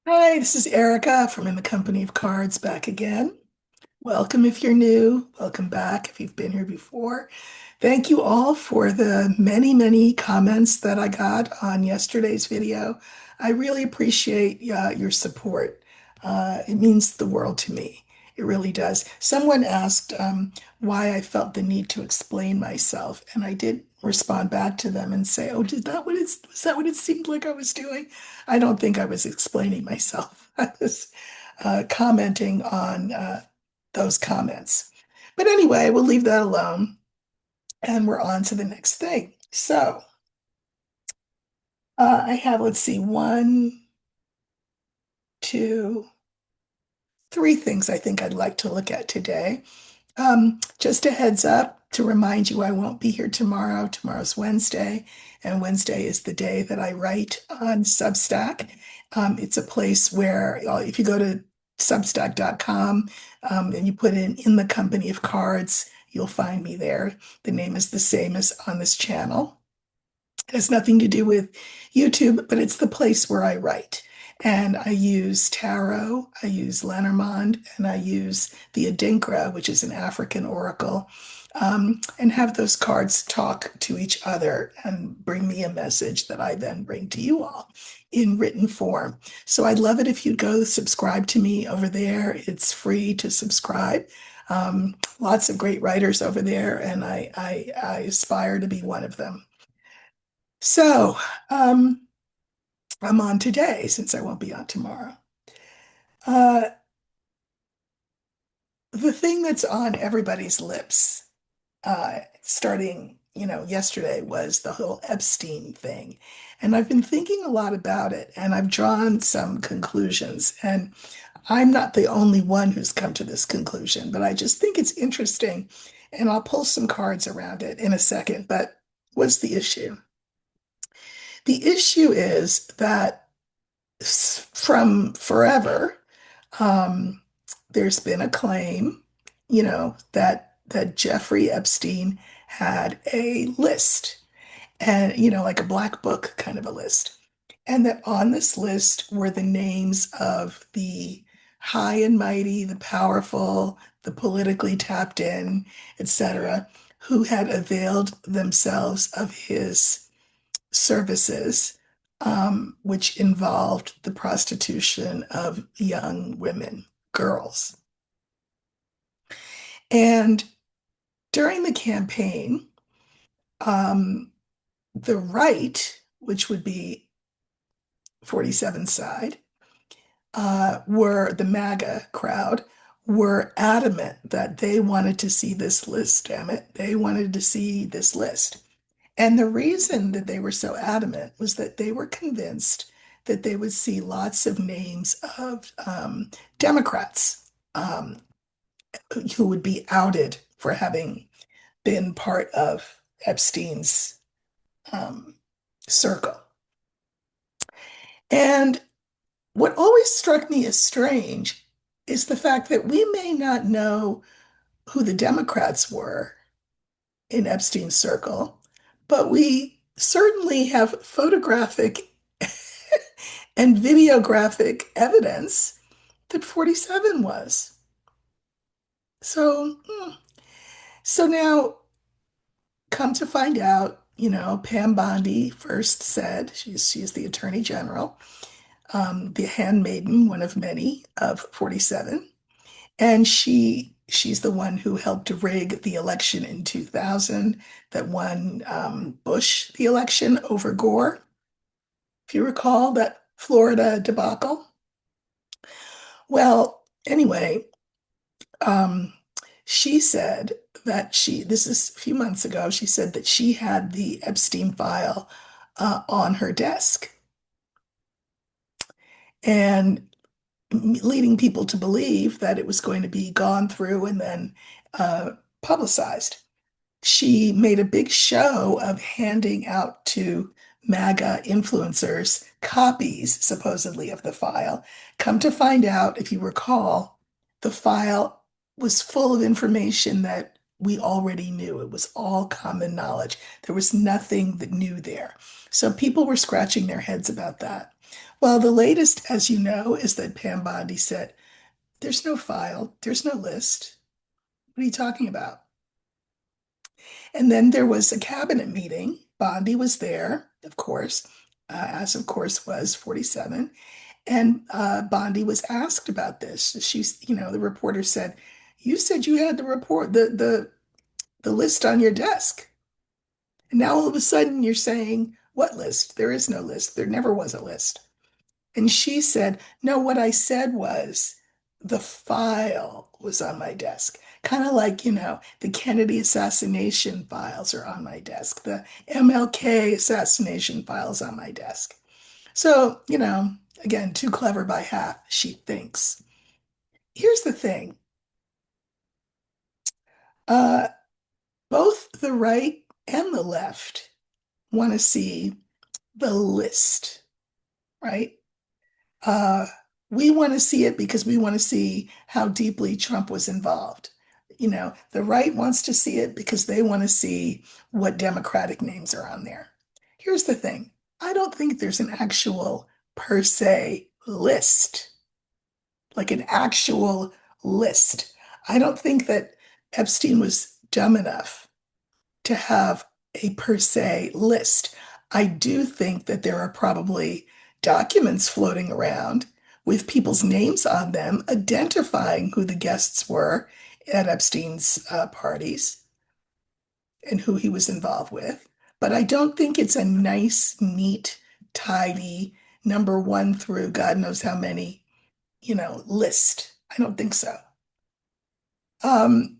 Hi, this is Erica from In the Company of Cards back again. Welcome if you're new. Welcome back if you've been here before. Thank you all for the many, many comments that I got on yesterday's video. I really appreciate your support. It means the world to me. It really does. Someone asked why I felt the need to explain myself, and I did respond back to them and say, "Oh, was that what it seemed like I was doing?" I don't think I was explaining myself. I was commenting on those comments. But anyway, we'll leave that alone and we're on to the next thing. So I have, let's see, one, two, three things I think I'd like to look at today. Just a heads up to remind you I won't be here tomorrow. Tomorrow's Wednesday, and Wednesday is the day that I write on Substack. It's a place where if you go to substack.com and you put in the company of cards, you'll find me there. The name is the same as on this channel. It has nothing to do with YouTube, but it's the place where I write. And I use tarot, I use Lenormand, and I use the Adinkra, which is an African oracle, and have those cards talk to each other and bring me a message that I then bring to you all in written form. So I'd love it if you'd go subscribe to me over there. It's free to subscribe. Lots of great writers over there, and I aspire to be one of them. So, um, I'm on today since I won't be on tomorrow. Uh, the thing that's on everybody's lips, starting, yesterday was the whole Epstein thing. And I've been thinking a lot about it and I've drawn some conclusions. And I'm not the only one who's come to this conclusion, but I just think it's interesting. And I'll pull some cards around it in a second. But what's the issue? The issue is that from forever, um, there's been a claim, that Jeffrey Epstein had a list, and like a black book kind of a list, and that on this list were the names of the high and mighty, the powerful, the politically tapped in, etc., who had availed themselves of his services, which involved the prostitution of young women, girls. And during the campaign, um, the right, which would be 47 side, were the MAGA crowd, were adamant that they wanted to see this list, damn it. They wanted to see this list. And the reason that they were so adamant was that they were convinced that they would see lots of names of Democrats who would be outed for having been part of Epstein's um, circle. And what always struck me as strange is the fact that we may not know who the Democrats were in Epstein's circle, but we certainly have photographic and videographic evidence that 47 was. So, so now come to find out, Pam Bondi first said, she's the Attorney General, the handmaiden, one of many of 47. And she's the one who helped rig the election in 2000 that won Bush the election over Gore. If you recall that Florida debacle. Well, anyway, um, she said that this is a few months ago, she said that she had the Epstein file on her desk and leading people to believe that it was going to be gone through and then uh, publicized. She made a big show of handing out to MAGA influencers copies, supposedly, of the file. Come to find out, if you recall, the file was full of information that we already knew. It was all common knowledge. There was nothing that new there. So people were scratching their heads about that. Well, the latest, as you know, is that Pam Bondi said, there's no file, there's no list. What are you talking about? And then there was a cabinet meeting. Bondi was there, of course, as of course was 47. And Bondi was asked about this. She's, the reporter said, "You said you had the report, the list on your desk. And now all of a sudden you're saying, what list? There is no list. There never was a list." And she said, "No, what I said was the file was on my desk." Kind of like, the Kennedy assassination files are on my desk. The MLK assassination files on my desk. So, again, too clever by half, she thinks. Here's the thing. Uh, both the right and the left want to see the list, right? Uh, we want to see it because we want to see how deeply Trump was involved. The right wants to see it because they want to see what Democratic names are on there. Here's the thing. I don't think there's an actual per se list, like an actual list. I don't think that Epstein was dumb enough to have a per se list. I do think that there are probably documents floating around with people's names on them identifying who the guests were at Epstein's parties and who he was involved with. But I don't think it's a nice, neat, tidy number one through God knows how many, list. I don't think so. Um,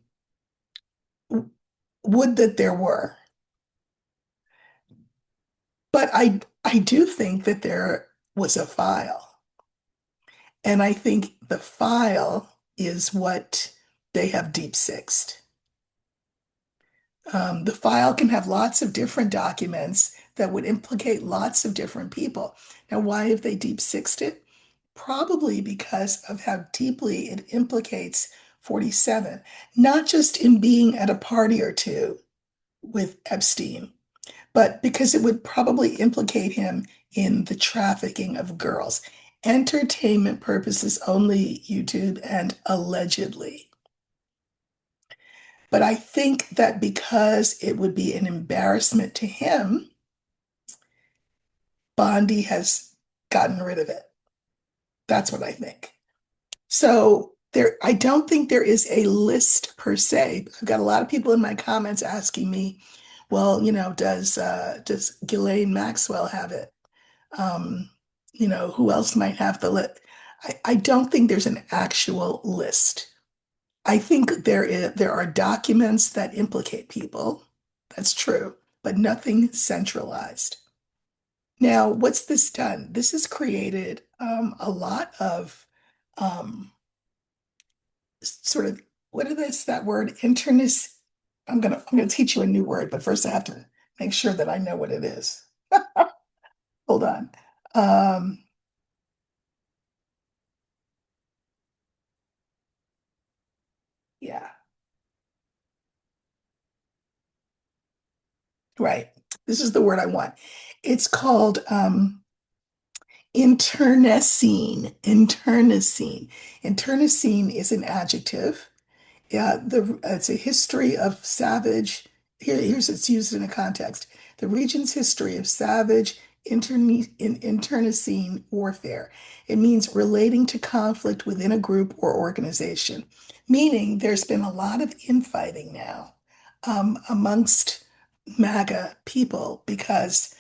would that there were. But I do think that there was a file. And I think the file is what they have deep sixed. The file can have lots of different documents that would implicate lots of different people. Now, why have they deep sixed it? Probably because of how deeply it implicates 47, not just in being at a party or two with Epstein, but because it would probably implicate him in the trafficking of girls. Entertainment purposes only, YouTube, and allegedly. But I think that because it would be an embarrassment to him, Bondi has gotten rid of it. That's what I think. So I don't think there is a list per se. I've got a lot of people in my comments asking me, well, does Ghislaine Maxwell have it? Um, who else might have the list? I don't think there's an actual list. I think there are documents that implicate people. That's true, but nothing centralized. Now, what's this done? This has created a lot of sort of what is this that word interness. I'm gonna teach you a new word, but first I have to make sure that I know what it is. Hold on. Um, yeah, right. This is the word I want. It's called internecine. Internecine. Internecine is an adjective. Yeah, it's a history of savage. Here's it's used in a context. The region's history of savage internecine warfare. It means relating to conflict within a group or organization, meaning there's been a lot of infighting now amongst MAGA people because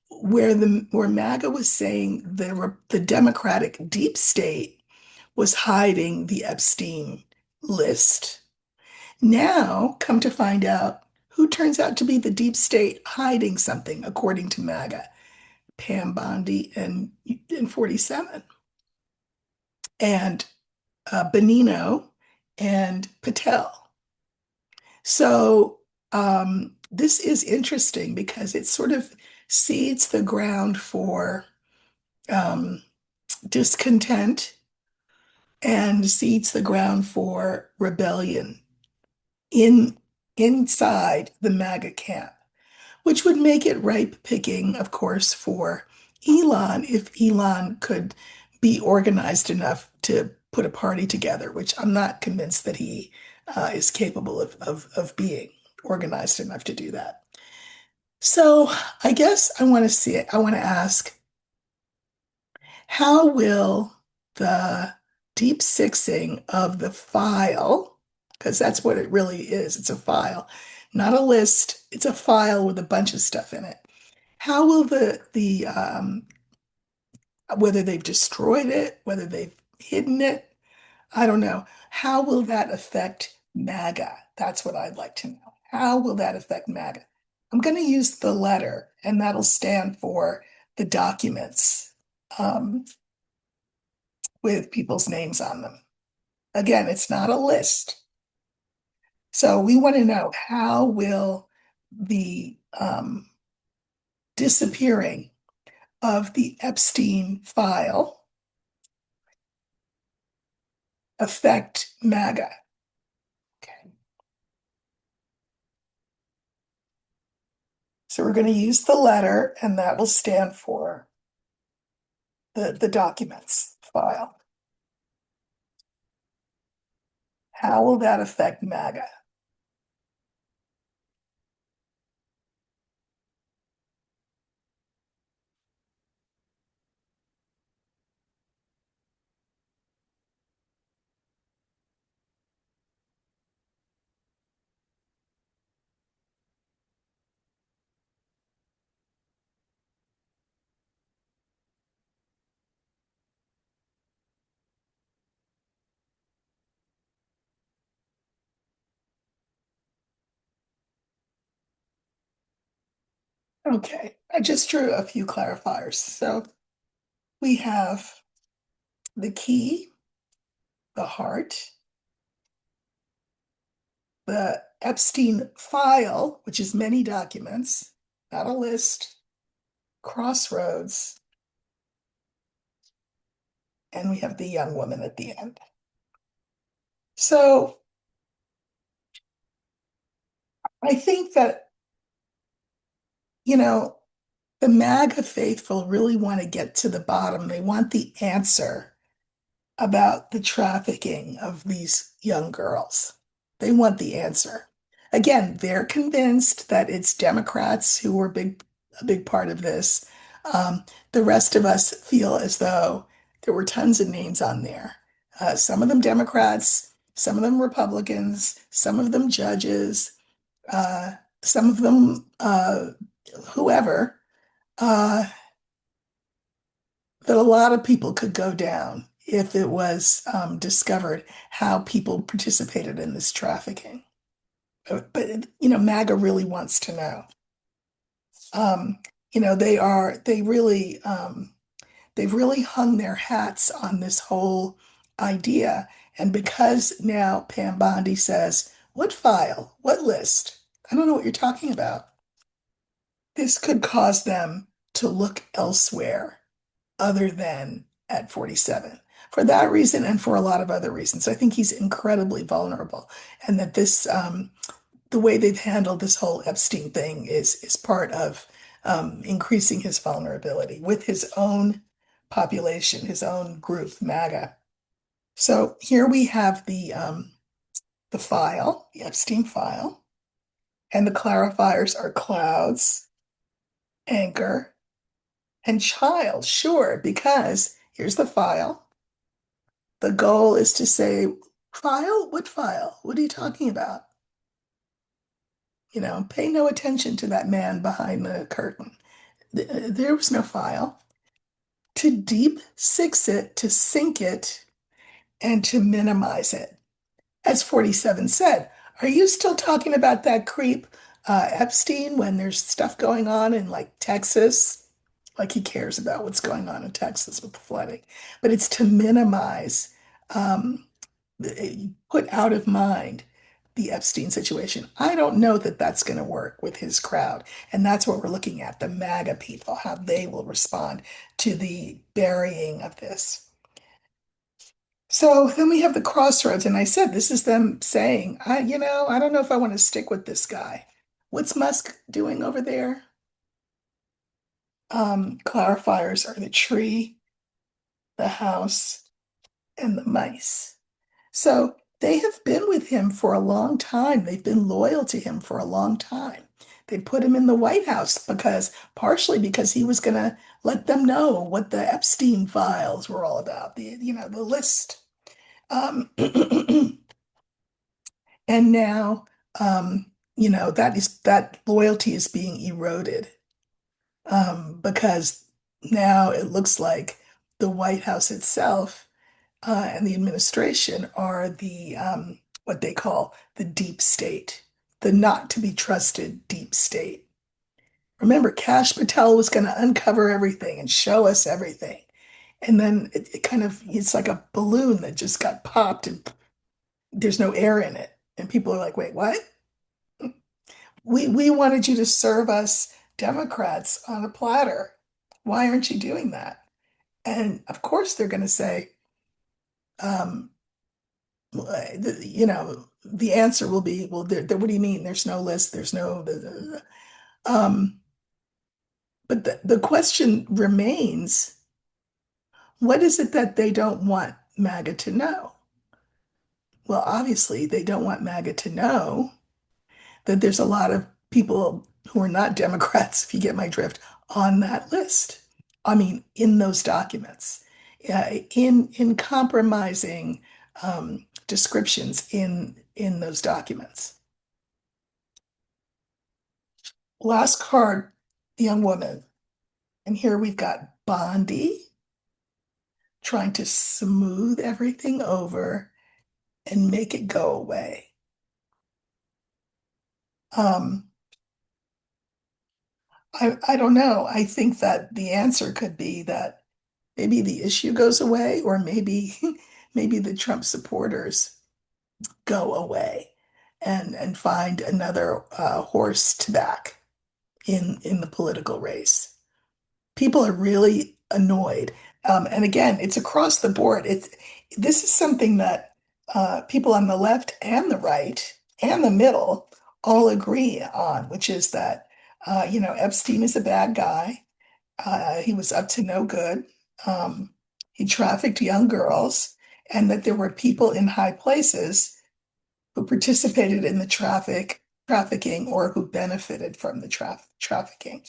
where MAGA was saying the Democratic deep state was hiding the Epstein list. Now, come to find out who turns out to be the deep state hiding something, according to MAGA, Pam Bondi and 47, and Benino and Patel. So this is interesting because it sort of seeds the ground for um, discontent and seeds the ground for rebellion in inside the MAGA camp, which would make it ripe picking, of course, for Elon if Elon could be organized enough to put a party together, which I'm not convinced that he is capable of being organized enough to do that. So I guess I want to ask, how will the deep sixing of the file, because that's what it really is, it's a file, not a list, it's a file with a bunch of stuff in it. How will the whether they've destroyed it, whether they've hidden it, I don't know. How will that affect MAGA? That's what I'd like to know. How will that affect MAGA? I'm going to use the letter, and that'll stand for the documents with people's names on them. Again, it's not a list. So we want to know, how will the disappearing of the Epstein file affect MAGA? Okay. So we're going to use the letter, and that will stand for the documents file. How will that affect MAGA? Okay, I just drew a few clarifiers. So we have the key, the heart, the Epstein file, which is many documents, not a list, crossroads, and we have the young woman at the end. So I think that, you know, the MAGA faithful really want to get to the bottom. They want the answer about the trafficking of these young girls. They want the answer. Again, they're convinced that it's Democrats who were a big part of this. The rest of us feel as though there were tons of names on there. Some of them Democrats, some of them Republicans, some of them judges, uh, some of them whoever. Uh, that a lot of people could go down if it was discovered how people participated in this trafficking. But MAGA really wants to know. Um, they really, they've really hung their hats on this whole idea. And because now Pam Bondi says, what file? What list? I don't know what you're talking about. This could cause them to look elsewhere other than at 47. For that reason and for a lot of other reasons, I think he's incredibly vulnerable, and that the way they've handled this whole Epstein thing is part of increasing his vulnerability with his own population, his own group, MAGA. So here we have the file, the Epstein file, and the clarifiers are clouds, anchor, and child. Sure, because here's the file. The goal is to say, file? What file? What are you talking about? Pay no attention to that man behind the curtain. There was no file. To deep six it, to sink it, and to minimize it. As 47 said, are you still talking about that creep, Epstein, when there's stuff going on in like Texas? Like he cares about what's going on in Texas with the flooding. But it's to minimize um, put out of mind the Epstein situation. I don't know that that's going to work with his crowd. And that's what we're looking at, the MAGA people, how they will respond to the burying of this. So then we have the crossroads, and I said, this is them saying, I don't know if I want to stick with this guy. What's Musk doing over there? Clarifiers are the tree, the house, and the mice. So they have been with him for a long time. They've been loyal to him for a long time. They put him in the White House partially because he was going to let them know what the Epstein files were all about, the list. Um, and now, that loyalty is being eroded because now it looks like the White House itself and the administration are what they call the deep state, the not to be trusted deep state. Remember, Kash Patel was going to uncover everything and show us everything. And then it's like a balloon that just got popped and there's no air in it. And people are like, wait, what? We wanted you to serve us Democrats on a platter. Why aren't you doing that? And of course, they're going to say, um, the answer will be, well, what do you mean? There's no list. There's no. Um, but the question remains, what is it that they don't want MAGA to know? Well, obviously, they don't want MAGA to know that there's a lot of people who are not Democrats, if you get my drift, on that list. I mean, in those documents, in compromising descriptions in those documents. Last card, young woman. And here we've got Bondi trying to smooth everything over and make it go away. Um, I don't know. I think that the answer could be that maybe the issue goes away, or maybe maybe the Trump supporters go away and find another horse to back in the political race. People are really annoyed. And again, it's across the board. This is something that people on the left and the right and the middle all agree on, which is that Epstein is a bad guy. He was up to no good. Um, he trafficked young girls, and that there were people in high places who participated in the trafficking or who benefited from the trafficking.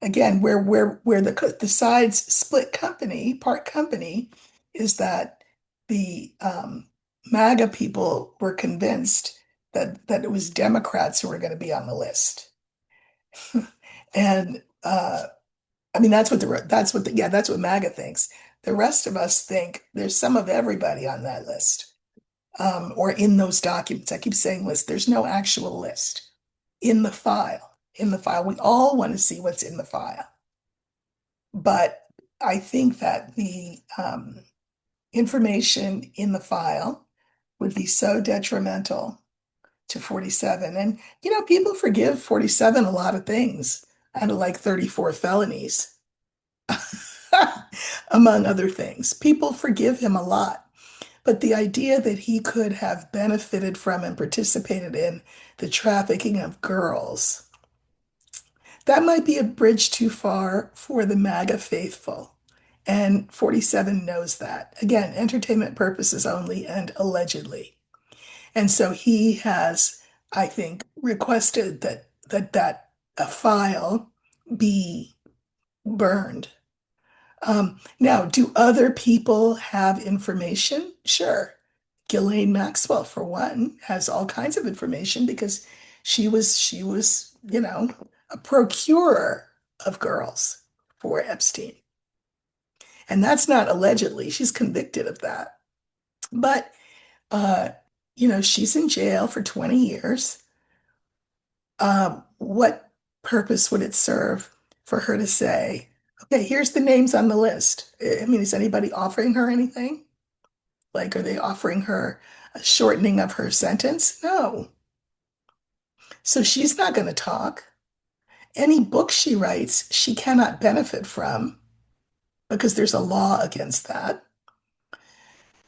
Again, where the sides split part company is that the MAGA people were convinced that it was Democrats who were going to be on the list. And I mean that's what MAGA thinks. The rest of us think there's some of everybody on that list, or in those documents. I keep saying list. There's no actual list in the file. In the file, we all want to see what's in the file. But I think that the information in the file would be so detrimental to 47. And, people forgive 47 a lot of things out of like 34 felonies, among other things. People forgive him a lot. But the idea that he could have benefited from and participated in the trafficking of girls, that might be a bridge too far for the MAGA faithful. And 47 knows that. Again, entertainment purposes only and allegedly. And so he has, I think, requested that a file be burned. Now, do other people have information? Sure. Ghislaine Maxwell, for one, has all kinds of information because she was, a procurer of girls for Epstein. And that's not allegedly. She's convicted of that. But uh, she's in jail for 20 years. What purpose would it serve for her to say, okay, here's the names on the list? I mean, is anybody offering her anything? Like, are they offering her a shortening of her sentence? No. So she's not going to talk. Any book she writes, she cannot benefit from because there's a law against that.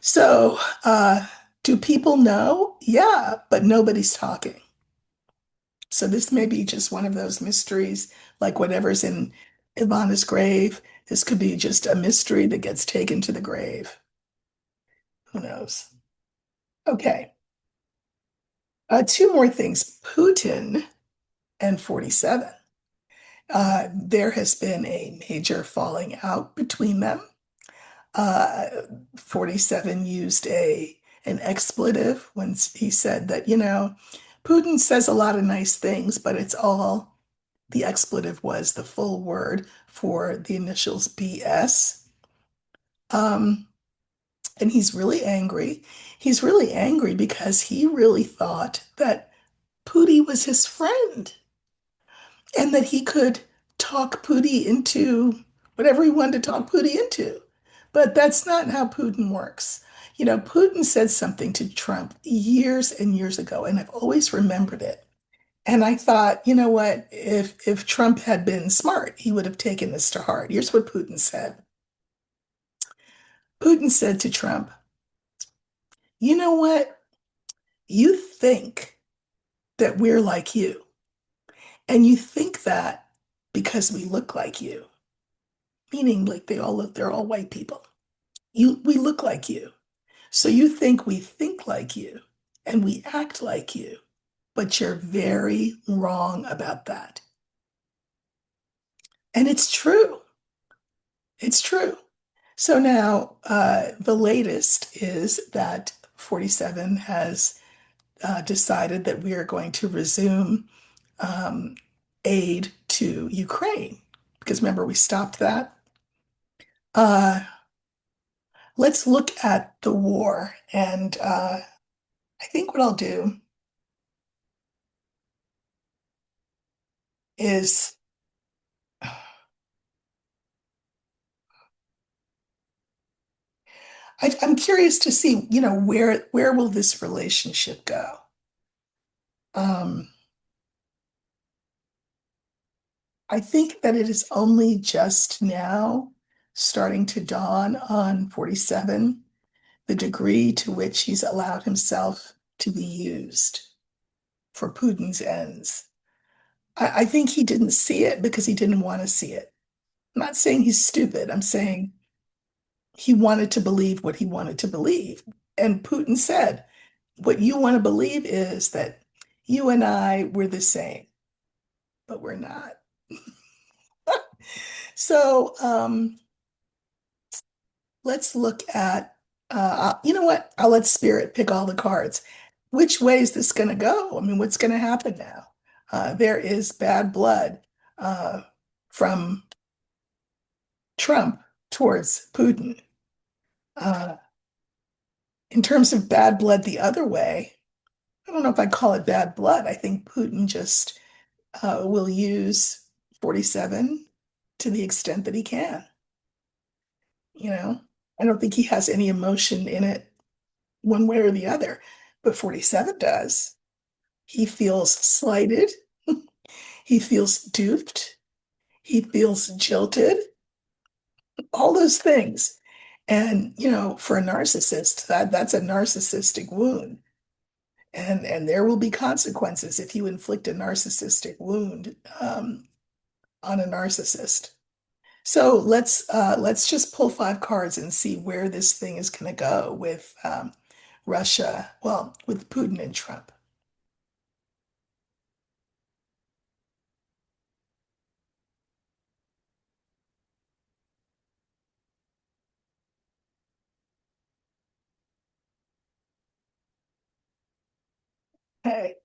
So, do people know? Yeah, but nobody's talking. So this may be just one of those mysteries, like whatever's in Ivana's grave. This could be just a mystery that gets taken to the grave. Who knows? Okay. Two more things. Putin and 47. There has been a major falling out between them. Uh, 47 used an expletive when he said that, Putin says a lot of nice things, but it's all the expletive was the full word for the initials BS. Um, and he's really angry. He's really angry because he really thought that Pootie was his friend and that he could talk Pootie into whatever he wanted to talk Pootie into. But that's not how Putin works. Putin said something to Trump years and years ago, and I've always remembered it. And I thought, you know what? If Trump had been smart, he would have taken this to heart. Here's what Putin said. Putin said to Trump, you know what? You think that we're like you, and you think that because we look like you, meaning like they're all white people. We look like you. So you think we think like you and we act like you, but you're very wrong about that. And it's true. It's true. So now the latest is that 47 has decided that we are going to resume um, aid to Ukraine. Because remember, we stopped that. Uh, let's look at the war. And I think what I'll do is I'm curious to see, where will this relationship go? Um, I think that it is only just now starting to dawn on 47 the degree to which he's allowed himself to be used for Putin's ends. I think he didn't see it because he didn't want to see it. I'm not saying he's stupid. I'm saying he wanted to believe what he wanted to believe. And Putin said, what you want to believe is that you and I were the same, but we're not. So let's look at, you know what? I'll let Spirit pick all the cards. Which way is this going to go? I mean, what's going to happen now? There is bad blood uh, from Trump towards Putin. Uh, in terms of bad blood the other way, I don't know if I call it bad blood. I think Putin just will use 47 to the extent that he can. You know, I don't think he has any emotion in it one way or the other, but 47 does. He feels slighted. He feels duped. He feels jilted, all those things. And, for a narcissist, that's a narcissistic wound. And there will be consequences if you inflict a narcissistic wound on a narcissist. So let's just pull five cards and see where this thing is going to go with Russia, well, with Putin and Trump. Hey.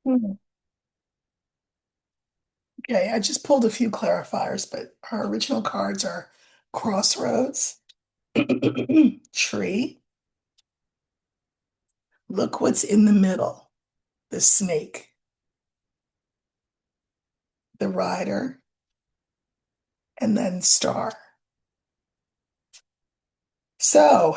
Hmm. Okay, I just pulled a few clarifiers, but our original cards are crossroads, tree, look what's in the middle, the snake, the rider, and then star. So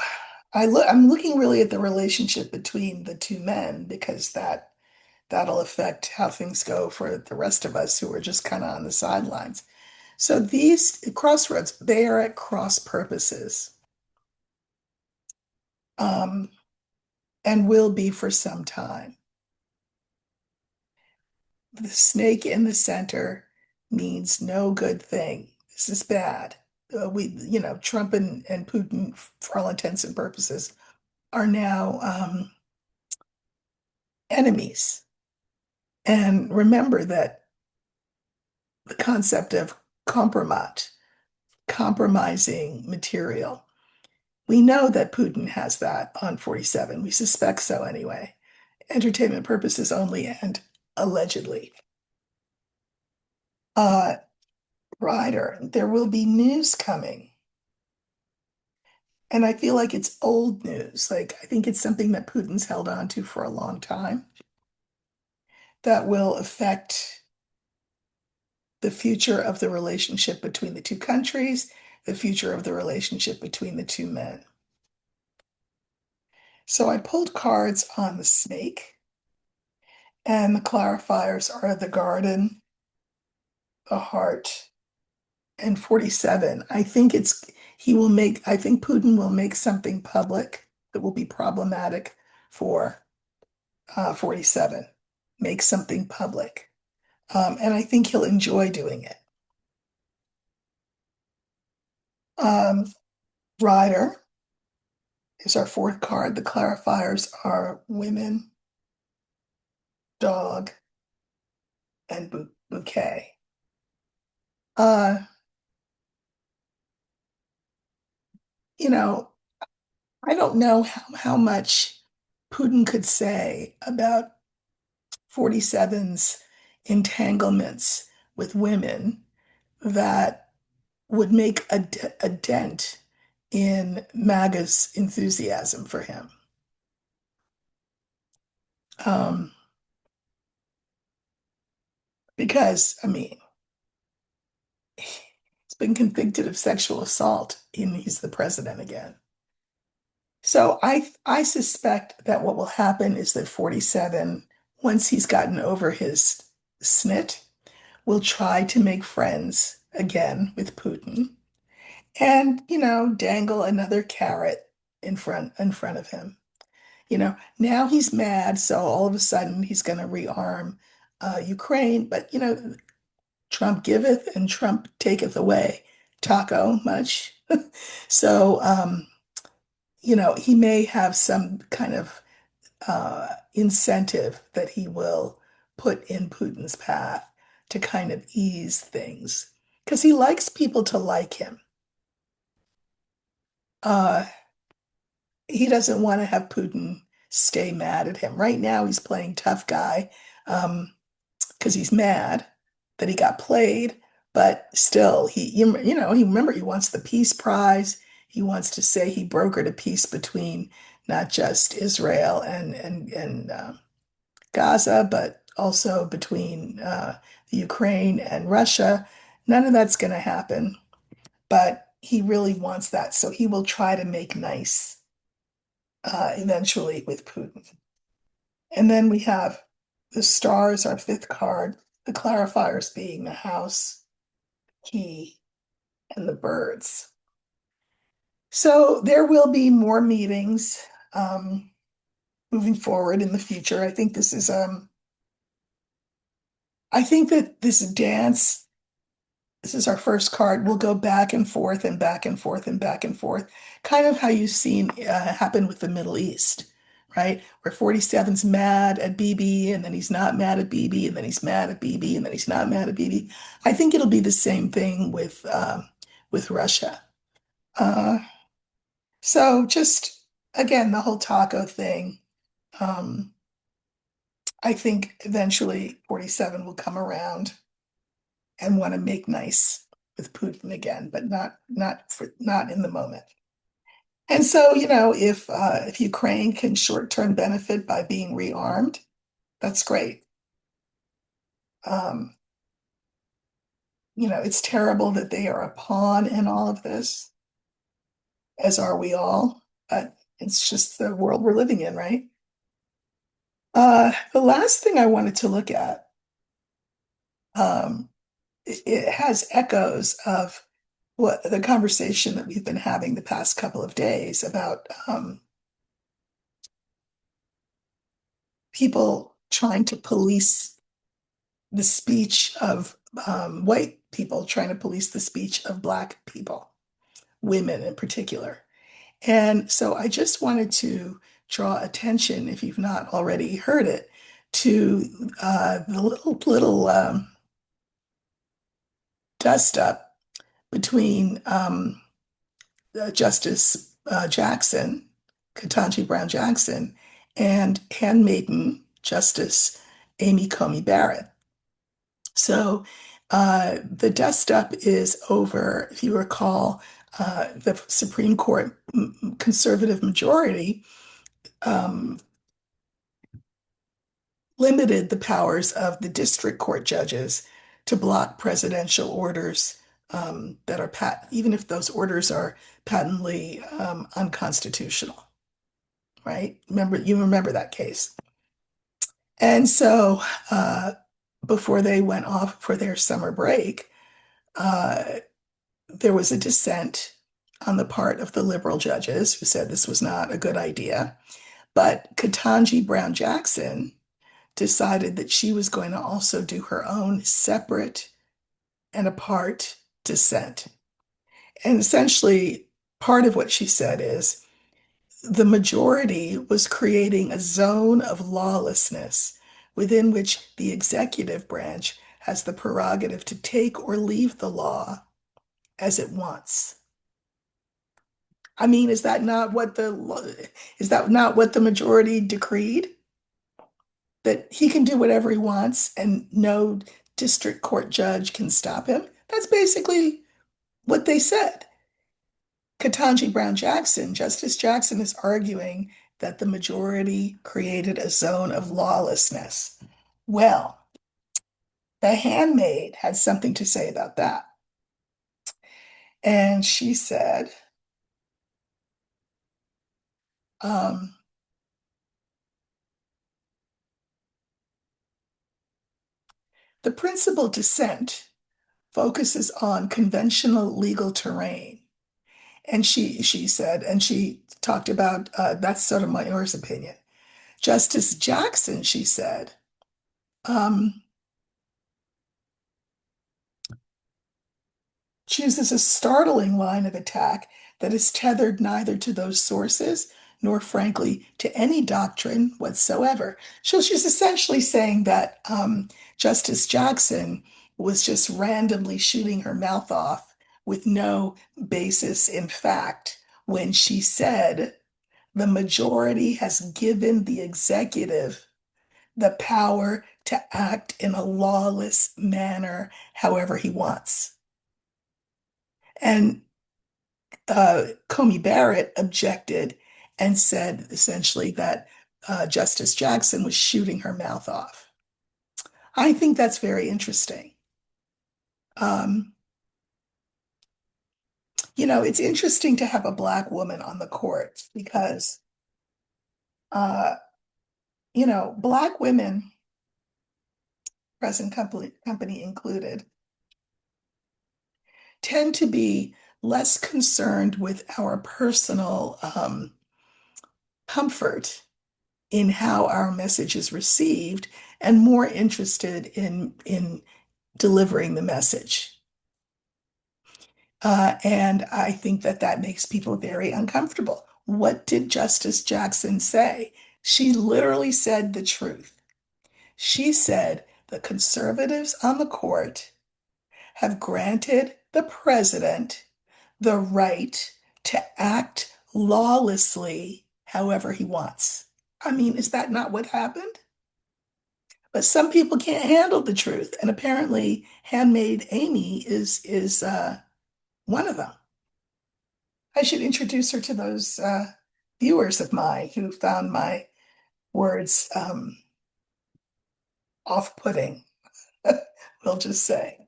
I'm looking really at the relationship between the two men because that'll affect how things go for the rest of us who are just kind of on the sidelines. So these crossroads, they are at cross purposes, um, and will be for some time. The snake in the center means no good thing. This is bad. Trump and Putin, for all intents and purposes, are now enemies. And remember that the concept of compromat, compromising material. We know that Putin has that on 47. We suspect so anyway. Entertainment purposes only and allegedly. Uh, Ryder, there will be news coming. And I feel like it's old news. Like, I think it's something that Putin's held on to for a long time that will affect the future of the relationship between the two countries, the future of the relationship between the two men. So I pulled cards on the snake, and the clarifiers are the garden, the heart, and 47. I think Putin will make something public that will be problematic for 47. Make something public. And I think he'll enjoy doing it. Um, Rider is our fourth card. The clarifiers are women, dog, and bouquet. Uh, you know, I don't know how much Putin could say about 47's entanglements with women that would make a dent in MAGA's enthusiasm for him. Um, because, I mean, he's been convicted of sexual assault and he's the president again. So I suspect that what will happen is that 47, once he's gotten over his snit, will try to make friends again with Putin and, dangle another carrot in front of him. Now he's mad, so all of a sudden he's going to rearm Ukraine. But Trump giveth and Trump taketh away. Taco much. So he may have some kind of incentive that he will put in Putin's path to kind of ease things because he likes people to like him. Uh, he doesn't want to have Putin stay mad at him. Right now, he's playing tough guy because he's mad that he got played, but still, he remember he wants the peace prize. He wants to say he brokered a peace between not just Israel and Gaza, but also between the Ukraine and Russia. None of that's going to happen, but he really wants that, so he will try to make nice eventually with Putin. And then we have the stars, our fifth card, the clarifiers being the house, key, and the birds. So there will be more meetings moving forward in the future. I think that this is our first card. We'll go back and forth and back and forth and back and forth, kind of how you've seen happen with the Middle East, right? Where 47's mad at Bibi and then he's not mad at Bibi and then he's mad at Bibi and then he's not mad at Bibi. I think it'll be the same thing with Russia. Uh, so just again, the whole taco thing. Um, I think eventually 47 will come around. and want to make nice with Putin again, but not in the moment. And so, if Ukraine can short-term benefit by being rearmed, that's great. Um, it's terrible that they are a pawn in all of this, as are we all, but it's just the world we're living in, right? The last thing I wanted to look at, um, it has echoes of what the conversation that we've been having the past couple of days about people trying to police the speech of white people, trying to police the speech of Black people, women in particular. And so I just wanted to draw attention, if you've not already heard it, to the little dust up between Justice Jackson, Ketanji Brown Jackson, and handmaiden Justice Amy Coney Barrett. So the dust up is over, if you recall, the Supreme Court conservative majority um, limited the powers of the district court judges to block presidential orders that are even if those orders are patently unconstitutional, right? You remember that case. And so before they went off for their summer break, uh, there was a dissent on the part of the liberal judges who said this was not a good idea. But Ketanji Brown Jackson decided that she was going to also do her own separate and apart dissent. And essentially, part of what she said is the majority was creating a zone of lawlessness within which the executive branch has the prerogative to take or leave the law as it wants. I mean, is that not what the majority decreed? That he can do whatever he wants and no district court judge can stop him? That's basically what they said. Ketanji Brown Jackson, Justice Jackson is arguing that the majority created a zone of lawlessness. Well, the handmaid had something to say about that. And she said, um, the principal dissent focuses on conventional legal terrain. And she said, and she talked about that's Sotomayor's opinion. Justice Jackson, she said, um, chooses a startling line of attack that is tethered neither to those sources nor, frankly, to any doctrine whatsoever. So she's essentially saying that Justice Jackson was just randomly shooting her mouth off with no basis in fact when she said the majority has given the executive the power to act in a lawless manner however he wants. And Comey Barrett objected and said essentially that Justice Jackson was shooting her mouth off. I think that's very interesting. Um, it's interesting to have a Black woman on the court because, uh, Black women, present company included, tend to be less concerned with our personal comfort in how our message is received and more interested in delivering the message. And I think that that makes people very uncomfortable. What did Justice Jackson say? She literally said the truth. She said the conservatives on the court have granted the president the right to act lawlessly however he wants. I mean, is that not what happened? But some people can't handle the truth, and apparently, Handmaid Amy is one of them. I should introduce her to those viewers of mine who found my words off-putting, we'll just say.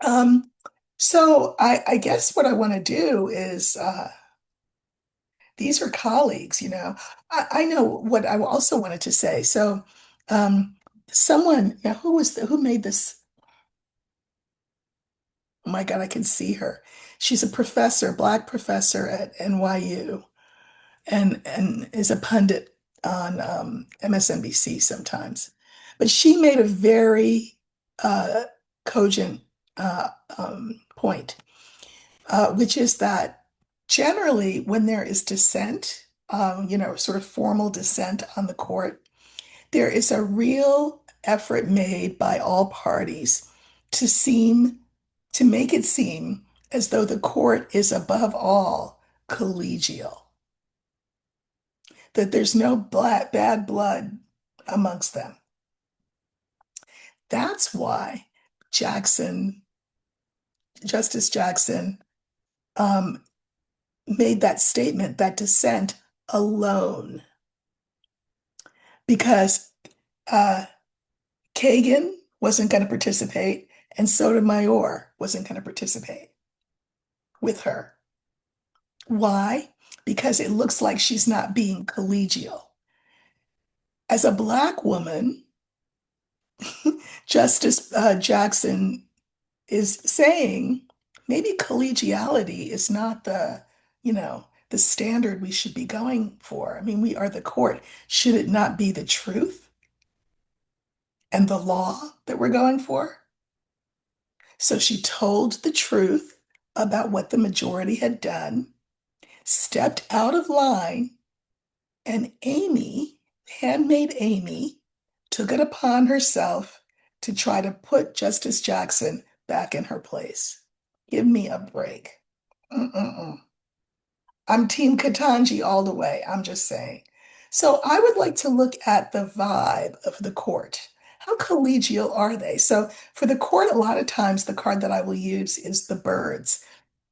Um, so I guess what I want to do is these are colleagues, you know. I know what I also wanted to say. So um, someone, now who made this? Oh my God, I can see her. She's a professor, black professor at NYU, and is a pundit on MSNBC sometimes. But she made a very uh, cogent point, which is that generally when there is dissent, sort of formal dissent on the court, there is a real effort made by all parties to seem to make it seem as though the court is above all collegial, that there's no bad blood amongst them. That's why Jackson, Justice Jackson, um, made that statement, that dissent alone, because uh, Kagan wasn't going to participate, and Sotomayor wasn't going to participate with her. Why? Because it looks like she's not being collegial. As a Black woman, Justice Jackson is saying maybe collegiality is not the standard we should be going for. I mean, we are the court. Should it not be the truth and the law that we're going for? So she told the truth about what the majority had done, stepped out of line, and Amy, handmaid Amy, took it upon herself to try to put Justice Jackson back in her place. Give me a break. Mm-mm-mm. I'm Team Katanji all the way. I'm just saying. So I would like to look at the vibe of the court. How collegial are they? So for the court, a lot of times the card that I will use is the birds,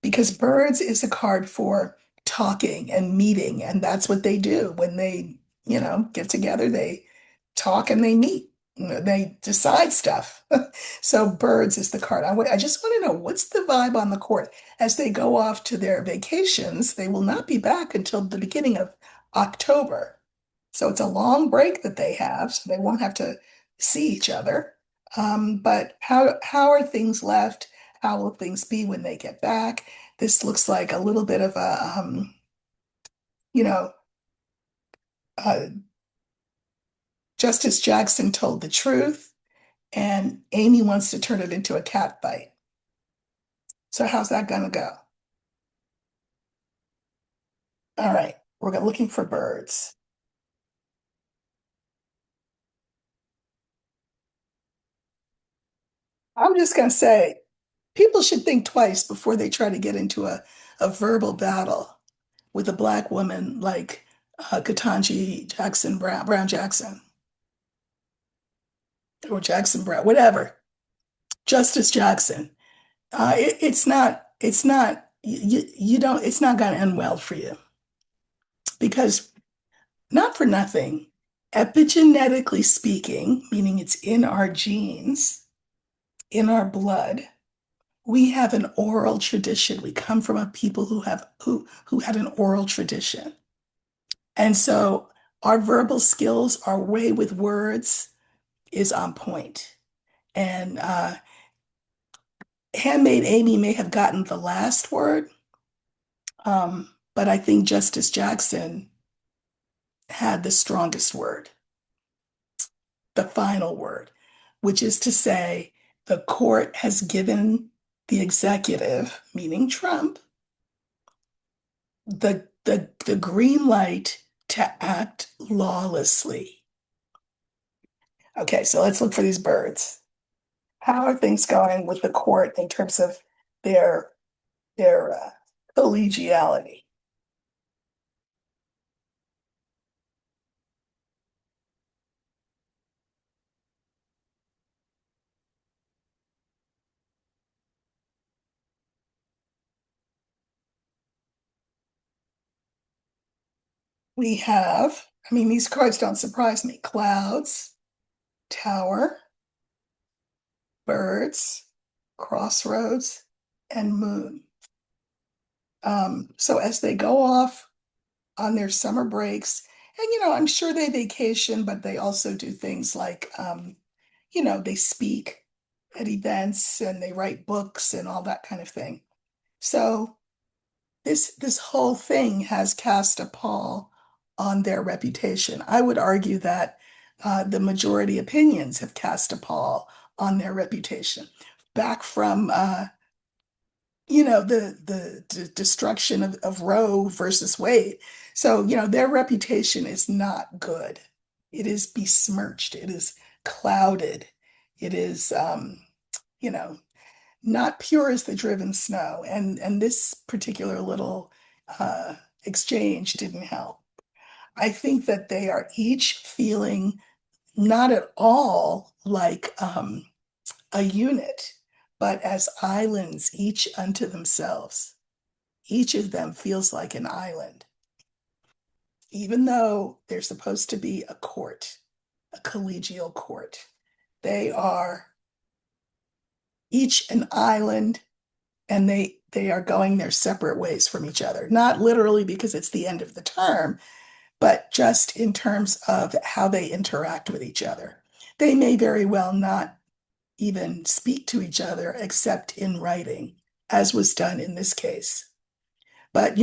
because birds is a card for talking and meeting, and that's what they do when they, get together. They talk and they meet. They decide stuff. So birds is the card. I just want to know what's the vibe on the court as they go off to their vacations. They will not be back until the beginning of October. So it's a long break that they have, so they won't have to see each other. But how are things left? How will things be when they get back? This looks like a little bit of you know, uh, Justice Jackson told the truth, and Amy wants to turn it into a cat fight. So how's that gonna go? All right, we're looking for birds. I'm just gonna say, people should think twice before they try to get into a verbal battle with a black woman like Ketanji Jackson Brown Jackson, or Jackson Brown, whatever. Justice Jackson. It's not, you don't, it's not going to end well for you, because not for nothing, epigenetically speaking, meaning it's in our genes, in our blood, we have an oral tradition. We come from a people who had an oral tradition. And so our verbal skills, our way with words is on point. And Handmaid Amy may have gotten the last word, but I think Justice Jackson had the strongest word, the final word, which is to say, the court has given the executive, meaning Trump, the green light to act lawlessly. Okay, so let's look for these birds. How are things going with the court in terms of their their collegiality? We have, I mean, these cards don't surprise me. Clouds, Tower, Birds, Crossroads, and Moon. So as they go off on their summer breaks, and I'm sure they vacation, but they also do things like, they speak at events and they write books and all that kind of thing. So this whole thing has cast a pall on their reputation. I would argue that the majority opinions have cast a pall on their reputation. Back from the destruction of Roe versus Wade. So, their reputation is not good. It is besmirched. It is clouded. It is, you know, not pure as the driven snow. And this particular little uh, exchange didn't help. I think that they are each feeling not at all like a unit, but as islands, each unto themselves. Each of them feels like an island, even though they're supposed to be a court, a collegial court. They are each an island, and they are going their separate ways from each other. Not literally because it's the end of the term, but just in terms of how they interact with each other. They may very well not even speak to each other except in writing, as was done in this case. But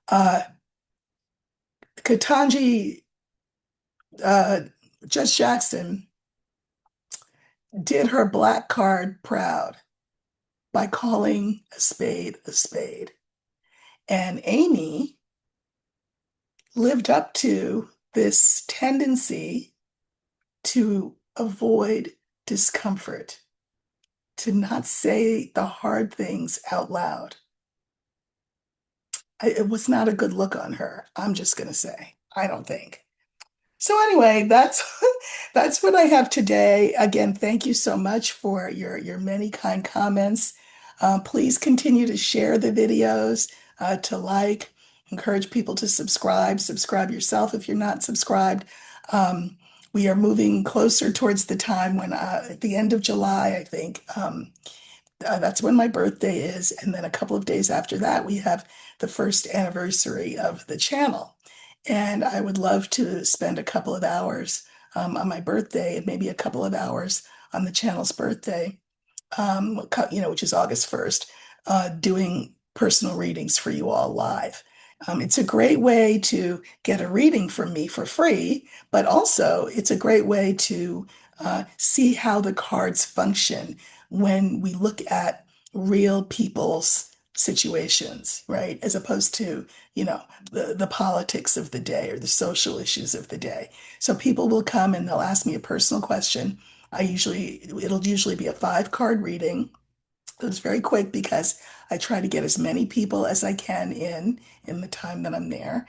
uh, Katanji, uh, Judge Jackson did her black card proud by calling a spade a spade. And Amy lived up to this tendency to avoid discomfort, to not say the hard things out loud. It was not a good look on her. I'm just going to say, I don't think. So anyway, that's that's what I have today. Again, thank you so much for your many kind comments. Please continue to share the videos, to like, encourage people to subscribe. Subscribe yourself if you're not subscribed. Um, we are moving closer towards the time when, at the end of July, I think, that's when my birthday is. And then a couple of days after that, we have the first anniversary of the channel. And I would love to spend a couple of hours on my birthday and maybe a couple of hours on the channel's birthday, which is August 1st, doing personal readings for you all live. It's a great way to get a reading from me for free, but also it's a great way to see how the cards function when we look at real people's situations, right? As opposed to, the politics of the day or the social issues of the day. So people will come and they'll ask me a personal question. It'll usually be a 5 card reading. It was very quick because I try to get as many people as I can in the time that I'm there.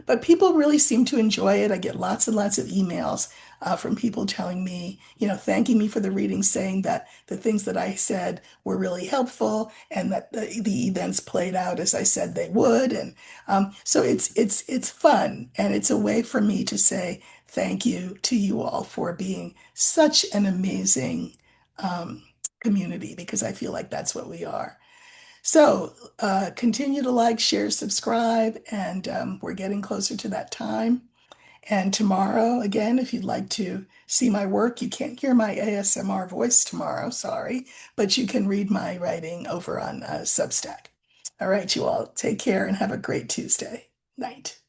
But people really seem to enjoy it. I get lots and lots of emails from people telling me, thanking me for the reading, saying that the things that I said were really helpful and that the events played out as I said they would. And so it's fun, and it's a way for me to say thank you to you all for being such an amazing um, community, because I feel like that's what we are. So continue to like, share, subscribe, and we're getting closer to that time. And tomorrow, again, if you'd like to see my work, you can't hear my ASMR voice tomorrow, sorry, but you can read my writing over on Substack. All right, you all, take care and have a great Tuesday night.